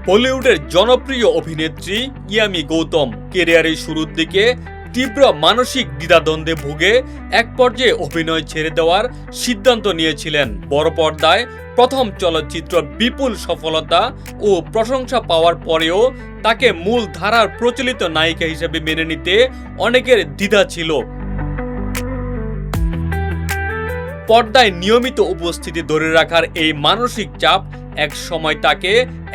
বলিউডের জনপ্রিয় অভিনেত্রী ইয়ামি গৌতম ক্যারিয়ারের শুরুর দিকে তীব্র মানসিক দ্বিধাদ্বন্দ্বে ভুগে এক পর্যায়ে অভিনয় ছেড়ে দেওয়ার সিদ্ধান্ত নিয়েছিলেন। বড় পর্দায় প্রথম চলচ্চিত্র বিপুল সফলতা ও প্রশংসা পাওয়ার পরেও তাকে মূল ধারার প্রচলিত নায়িকা হিসেবে মেনে নিতে অনেকের দ্বিধা ছিল। পর্দায় নিয়মিত উপস্থিতি ধরে রাখার এই মানসিক চাপ এক সময় তাকে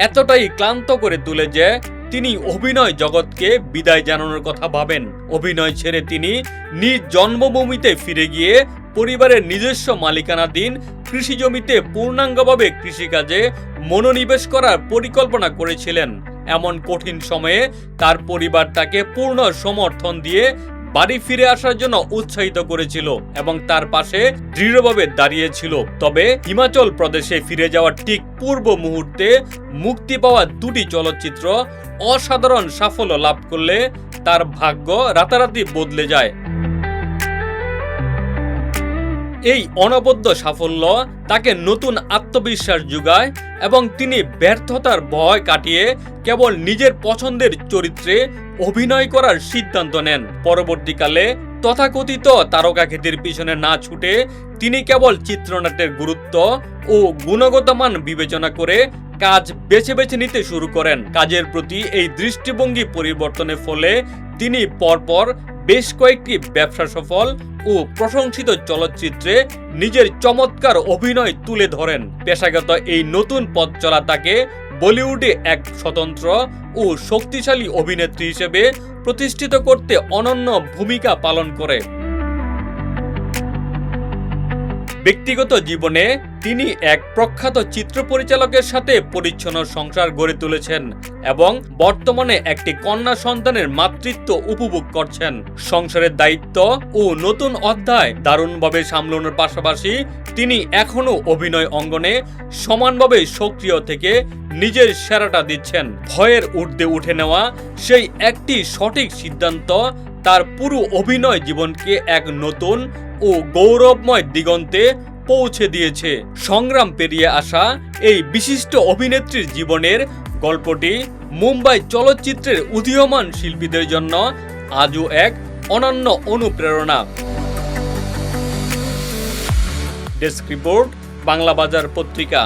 এতটাই ক্লান্ত করে তোলে যে তিনি অভিনয় জগৎকে বিদায় জানানোর কথা ভাবেন। অভিনয় ছেড়ে তিনি নিজ জন্মভূমিতে ফিরে গিয়ে পরিবারের নিজস্ব মালিকানাধীন কৃষি জমিতে পূর্ণাঙ্গভাবে কৃষিকাজে মনোনিবেশ করার পরিকল্পনা করেছিলেন। এমন কঠিন সময়ে তার পরিবার তাকে পূর্ণ সমর্থন দিয়ে বাড়ি ফিরে আসার জন্য উৎসাহিত করেছিল এবং তার পাশে দৃঢ়ভাবে দাঁড়িয়েছিল। তবে হিমাচল প্রদেশে ফিরে যাওয়ার ঠিক পূর্ব মুহূর্তে মুক্তি পাওয়া দুটি চলচ্চিত্র অসাধারণ সাফল্য লাভ করলে তার ভাগ্য রাতারাতি বদলে যায়। এই অনবদ্য সাফল্য তাকে নতুন আত্মবিশ্বাস যোগায় এবং তিনি ব্যর্থতার ভয় কাটিয়ে কেবল নিজের পছন্দের চরিত্রে অভিনয় করার সিদ্ধান্ত নেন। পরবর্তীকালে তথাকথিত তারকাখ্যাতির পিছনে না ছুটে তিনি কেবল চিত্রনাট্যের গুরুত্ব ও গুণগত মান বিবেচনা করে কাজ বেছে বেছে নিতে শুরু করেন। কাজের প্রতি এই দৃষ্টিভঙ্গি পরিবর্তনের ফলে তিনি পরপর বেশ কয়েকটি ব্যবসা সফল ও প্রশংসিত চলচ্চিত্রে নিজের চমৎকার অভিনয় তুলে ধরেন। পেশাগত এই নতুন পথ চলা তাকে বলিউডে এক স্বতন্ত্র ও শক্তিশালী অভিনেত্রী হিসেবে প্রতিষ্ঠিত করতে অনন্য ভূমিকা পালন করে। ব্যক্তিগত জীবনে তিনি এক প্রখ্যাত চিত্র পরিচালকের সাথে পরিচ্ছন্ন সংসার গড়ে তুলেছেন এবং বর্তমানে একটি কন্যা সন্তানের মাতৃত্ব উপভোগ করছেন। সংসারের দায়িত্ব ও নতুন অধ্যায় দারুণভাবে সামলানোর পাশাপাশি তিনি এখনও অভিনয় অঙ্গনে সমানভাবে সক্রিয় থেকে নিজের সেরাটা দিচ্ছেন। ভয়ের ঊর্ধ্বে উঠে নেওয়া সেই একটি সঠিক সিদ্ধান্ত তার পুরো অভিনয় জীবনকে এক নতুন ও গৌরবময় দিগন্তে পৌঁছে দিয়েছে। সংগ্রাম পেরিয়ে আসা এই বিশিষ্ট অভিনেত্রীর জীবনের গল্পটি মুম্বাই চলচ্চিত্রের উদীয়মান শিল্পীদের জন্য আজও এক অনন্য অনুপ্রেরণা। ডেস্ক রিপোর্ট, বাংলা বাজার পত্রিকা।